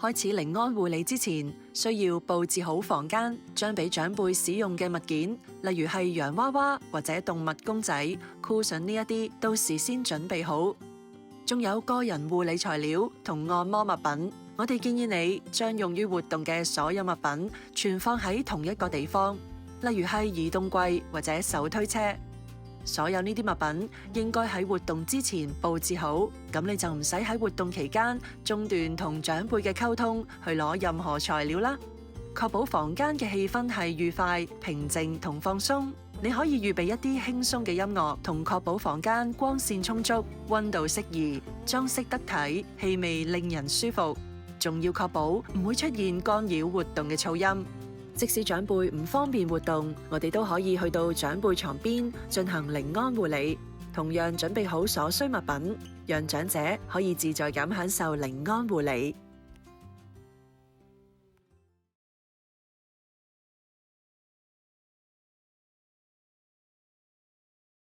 開始寧安護理之前，需要佈置好房間，將俾長輩使用嘅物件，例如係洋娃娃或者動物公仔、cushion呢一啲，都事先準備好。仲有個人護理材料同按摩物品，我哋建議你將用於活動嘅所有物品存放喺同一個地方，例如係移動櫃或者手推車。所有呢啲物品應該喺活動之前佈置好，咁你就唔使喺活動期間中斷同長輩嘅溝通去攞任何材料啦。確保房間嘅氣氛係愉快、平靜同放鬆。你可以預備一啲輕鬆嘅音樂，同確保房間光線充足、溫度適宜、裝飾得體、氣味令人舒服。仲要確保唔會出現干擾活動嘅噪音。即使長輩唔方便活動，我哋都可以去到長輩床邊進行寧安護理，同樣準備好所需物品，讓長者可以自在咁享受寧安護理。